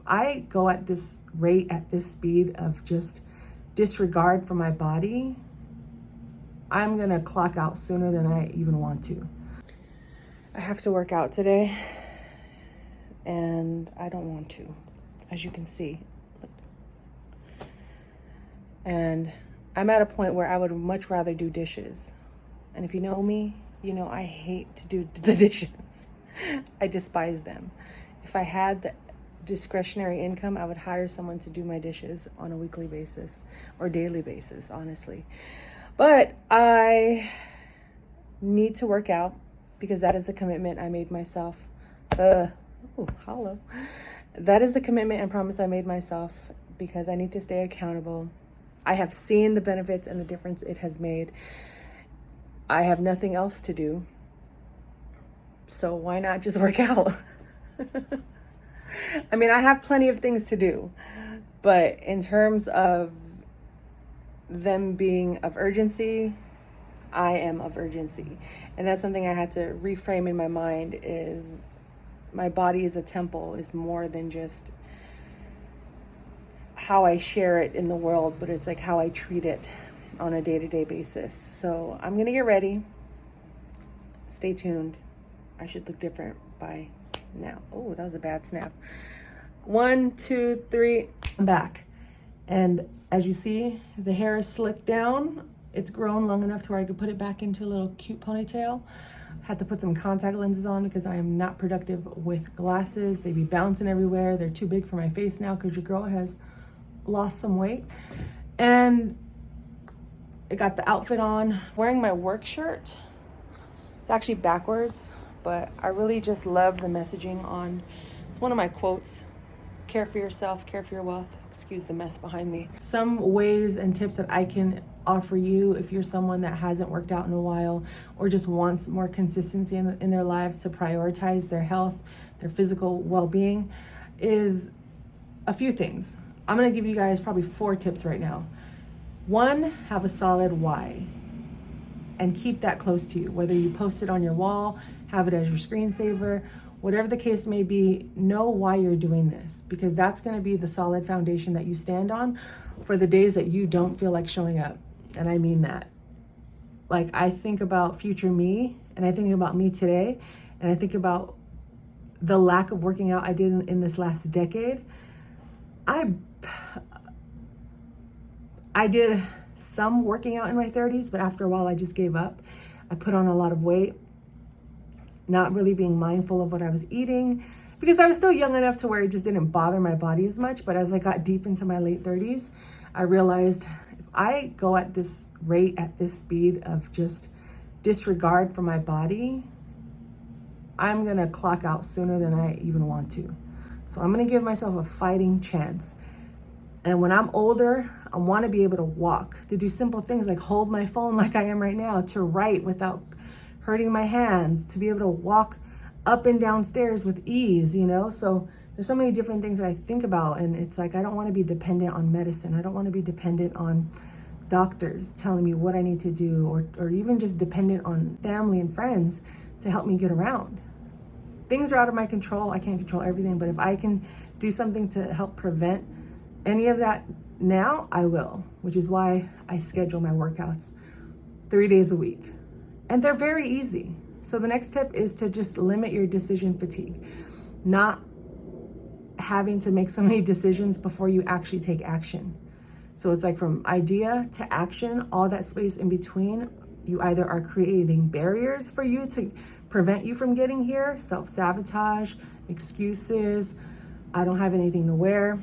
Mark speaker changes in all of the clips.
Speaker 1: I go at this rate, at this speed of just disregard for my body, I'm gonna clock out sooner than I even want to. I have to work out today and I don't want to, as you can see. And I'm at a point where I would much rather do dishes. And if you know me, you know I hate to do the dishes. I despise them. If I had the discretionary income, I would hire someone to do my dishes on a weekly basis or daily basis, honestly. But I need to work out because that is the commitment I made myself. Hollow. That is the commitment and promise I made myself because I need to stay accountable. I have seen the benefits and the difference it has made. I have nothing else to do. So why not just work out? I mean, I have plenty of things to do, but in terms of them being of urgency, I am of urgency. And that's something I had to reframe in my mind, is my body is a temple, is more than just how I share it in the world, but it's like how I treat it on a day-to-day basis. So I'm gonna get ready. Stay tuned. I should look different by now. Oh, that was a bad snap. 1, 2, 3, I'm back. And as you see, the hair is slicked down. It's grown long enough to where I could put it back into a little cute ponytail. Had to put some contact lenses on because I am not productive with glasses. They be bouncing everywhere. They're too big for my face now because your girl has lost some weight. And I got the outfit on, wearing my work shirt. It's actually backwards, but I really just love the messaging on, it's one of my quotes: care for yourself, care for your wealth. Excuse the mess behind me. Some ways and tips that I can offer you if you're someone that hasn't worked out in a while or just wants more consistency in their lives to prioritize their health, their physical well-being, is a few things. I'm gonna give you guys probably 4 tips right now. 1, have a solid why and keep that close to you. Whether you post it on your wall, have it as your screensaver, whatever the case may be, know why you're doing this, because that's gonna be the solid foundation that you stand on for the days that you don't feel like showing up. And I mean that. Like, I think about future me, and I think about me today, and I think about the lack of working out I did in this last decade. I did some working out in my 30s, but after a while I just gave up. I put on a lot of weight, not really being mindful of what I was eating, because I was still young enough to where it just didn't bother my body as much. But as I got deep into my late 30s, I realized if I go at this rate, at this speed of just disregard for my body, I'm gonna clock out sooner than I even want to. So I'm gonna give myself a fighting chance. And when I'm older, I wanna be able to walk, to do simple things like hold my phone like I am right now, to write without hurting my hands, to be able to walk up and down stairs with ease, you know? So there's so many different things that I think about, and it's like, I don't wanna be dependent on medicine. I don't wanna be dependent on doctors telling me what I need to do, or even just dependent on family and friends to help me get around. Things are out of my control. I can't control everything, but if I can do something to help prevent any of that now, I will, which is why I schedule my workouts 3 days a week. And they're very easy. So the next tip is to just limit your decision fatigue, not having to make so many decisions before you actually take action. So it's like from idea to action, all that space in between, you either are creating barriers for you to prevent you from getting here, self-sabotage, excuses, I don't have anything to wear.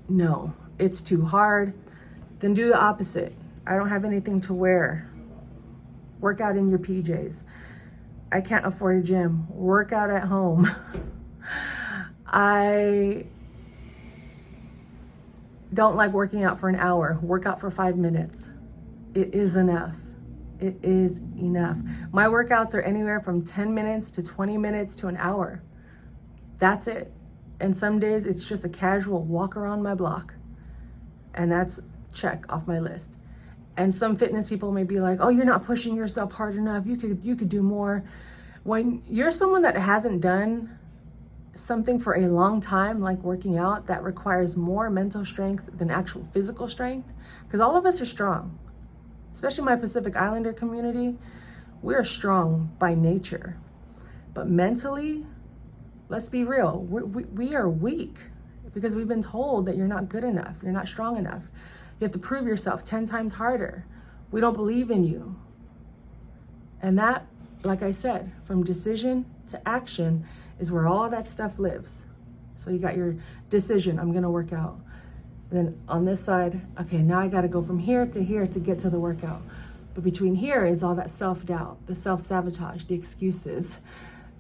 Speaker 1: No, it's too hard. Then do the opposite. I don't have anything to wear. Work out in your PJs. I can't afford a gym. Work out at home. I don't like working out for an hour. Work out for 5 minutes. It is enough. It is enough. My workouts are anywhere from 10 minutes to 20 minutes to an hour. That's it. And some days it's just a casual walk around my block. And that's check off my list. And some fitness people may be like, oh, you're not pushing yourself hard enough. You could do more. When you're someone that hasn't done something for a long time, like working out, that requires more mental strength than actual physical strength, because all of us are strong, especially my Pacific Islander community, we're strong by nature. But mentally, let's be real, we are weak because we've been told that you're not good enough, you're not strong enough. You have to prove yourself 10 times harder. We don't believe in you. And that, like I said, from decision to action is where all that stuff lives. So you got your decision, I'm gonna work out. Then on this side, okay, now I gotta go from here to get to the workout. But between here is all that self-doubt, the self-sabotage, the excuses,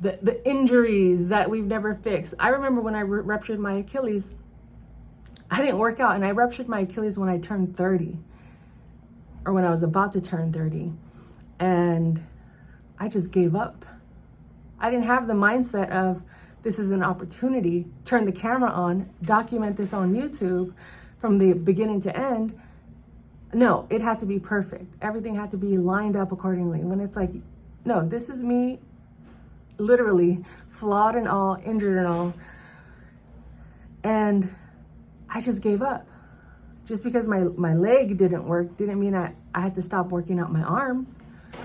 Speaker 1: the injuries that we've never fixed. I remember when I ruptured my Achilles, I didn't work out, and I ruptured my Achilles when I turned 30, or when I was about to turn 30. And I just gave up. I didn't have the mindset of, this is an opportunity, turn the camera on, document this on YouTube from the beginning to end. No, it had to be perfect. Everything had to be lined up accordingly. When it's like, no, this is me, literally flawed and all, injured and all. And I just gave up. Just because my leg didn't work didn't mean I had to stop working out my arms.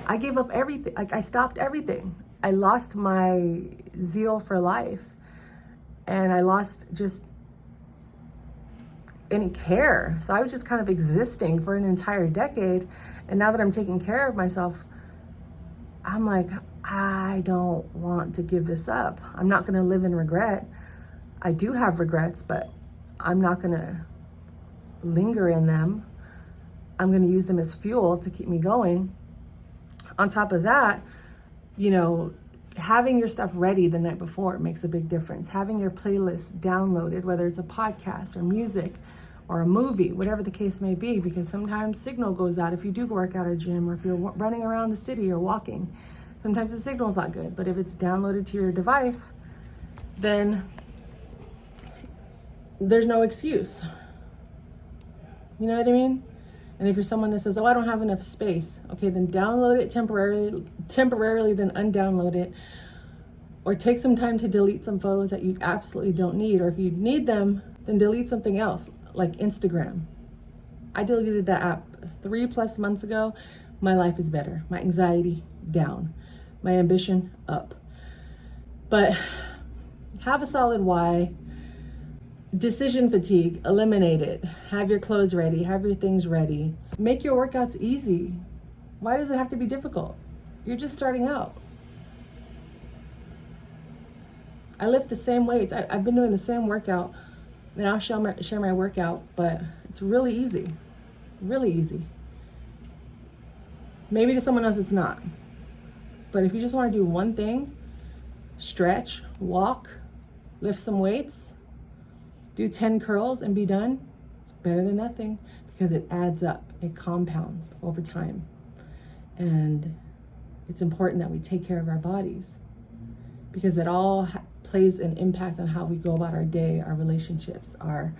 Speaker 1: I gave up everything. Like, I stopped everything. I lost my zeal for life, and I lost just any care. So I was just kind of existing for an entire decade. And now that I'm taking care of myself, I'm like, I don't want to give this up. I'm not gonna live in regret. I do have regrets, but I'm not gonna linger in them. I'm gonna use them as fuel to keep me going. On top of that, you know, having your stuff ready the night before makes a big difference. Having your playlist downloaded, whether it's a podcast or music or a movie, whatever the case may be, because sometimes signal goes out if you do work out at a gym, or if you're running around the city or walking. Sometimes the signal's not good, but if it's downloaded to your device, then there's no excuse. You know what I mean? And if you're someone that says, oh, I don't have enough space, okay, then download it temporarily, then undownload it. Or take some time to delete some photos that you absolutely don't need. Or if you need them, then delete something else, like Instagram. I deleted that app 3+ months ago. My life is better. My anxiety down. My ambition up. But have a solid why. Decision fatigue, eliminate it. Have your clothes ready, have your things ready. Make your workouts easy. Why does it have to be difficult? You're just starting out. I lift the same weights. I've been doing the same workout, and I'll share my workout, but it's really easy. Really easy. Maybe to someone else it's not. But if you just want to do one thing, stretch, walk, lift some weights, do 10 curls and be done, it's better than nothing, because it adds up, it compounds over time. And it's important that we take care of our bodies, because it all plays an impact on how we go about our day, our relationships, our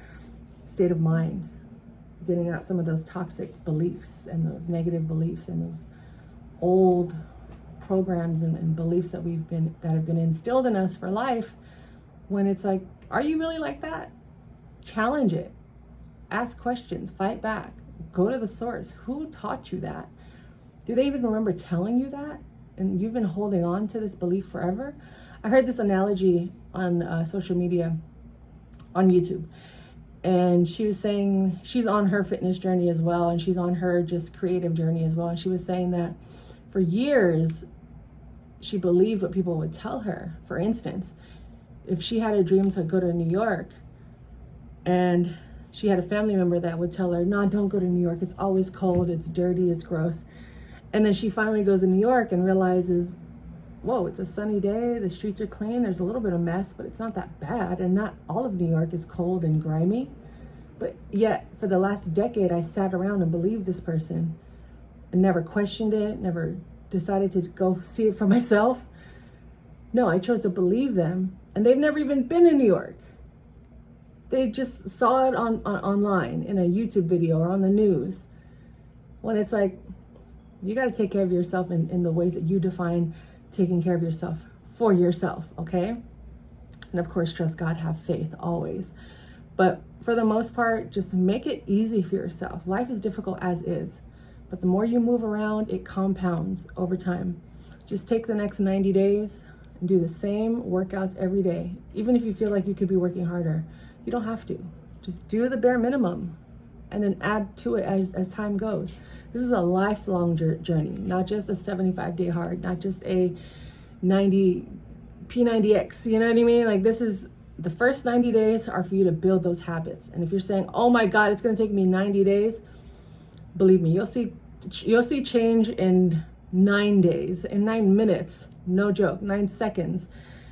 Speaker 1: state of mind, getting out some of those toxic beliefs and those negative beliefs and those old programs and beliefs that have been instilled in us for life. When it's like, are you really like that? Challenge it. Ask questions, fight back, go to the source. Who taught you that? Do they even remember telling you that? And you've been holding on to this belief forever? I heard this analogy on social media, on YouTube. And she was saying, she's on her fitness journey as well, and she's on her just creative journey as well. And she was saying that for years, she believed what people would tell her. For instance, if she had a dream to go to New York, and she had a family member that would tell her, no, don't go to New York. It's always cold, it's dirty, it's gross. And then she finally goes to New York and realizes, whoa, it's a sunny day, the streets are clean, there's a little bit of mess, but it's not that bad. And not all of New York is cold and grimy. But yet, for the last decade, I sat around and believed this person and never questioned it, never decided to go see it for myself. No, I chose to believe them, and they've never even been in New York. They just saw it online in a YouTube video or on the news. When it's like, you got to take care of yourself in the ways that you define taking care of yourself for yourself, okay? And of course, trust God, have faith always. But for the most part, just make it easy for yourself. Life is difficult as is, but the more you move around, it compounds over time. Just take the next 90 days and do the same workouts every day. Even if you feel like you could be working harder, you don't have to. Just do the bare minimum and then add to it as time goes. This is a lifelong journey, not just a 75-day hard, not just a 90 P90X, you know what I mean? Like, this is the first 90 days are for you to build those habits. And if you're saying, oh my God, it's gonna take me 90 days, believe me, you'll see change in 9 days, in 9 minutes, no joke, 9 seconds.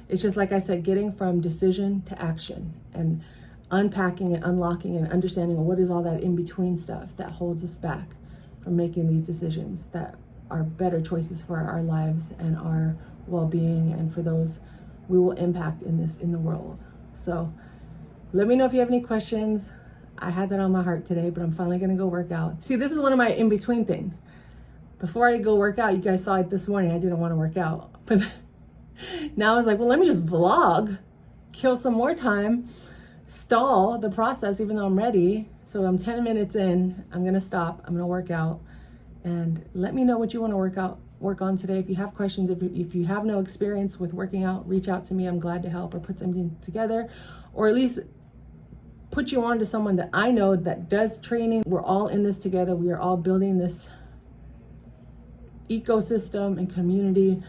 Speaker 1: It's just, like I said, getting from decision to action and unpacking and unlocking and understanding what is all that in between stuff that holds us back from making these decisions that are better choices for our lives and our well-being and for those we will impact in the world. So let me know if you have any questions. I had that on my heart today, but I'm finally gonna go work out. See, this is one of my in-between things. Before I go work out, you guys saw it this morning, I didn't wanna work out. But now I was like, well, let me just vlog, kill some more time, stall the process even though I'm ready. So I'm 10 minutes in, I'm gonna stop, I'm gonna work out. And let me know what you wanna work on today. If you have questions, if you have no experience with working out, reach out to me. I'm glad to help or put something together, or at least put you on to someone that I know that does training. We're all in this together. We are all building this ecosystem and community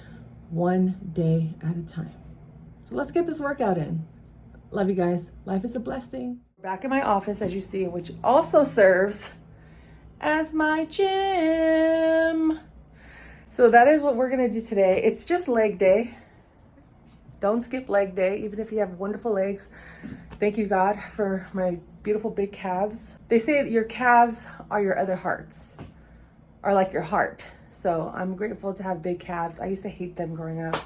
Speaker 1: one day at a time. So let's get this workout in. Love you guys. Life is a blessing. Back in my office, as you see, which also serves as my gym. So that is what we're gonna do today. It's just leg day. Don't skip leg day, even if you have wonderful legs. Thank you, God, for my beautiful big calves. They say that your calves are your other hearts, are like your heart. So I'm grateful to have big calves. I used to hate them growing up.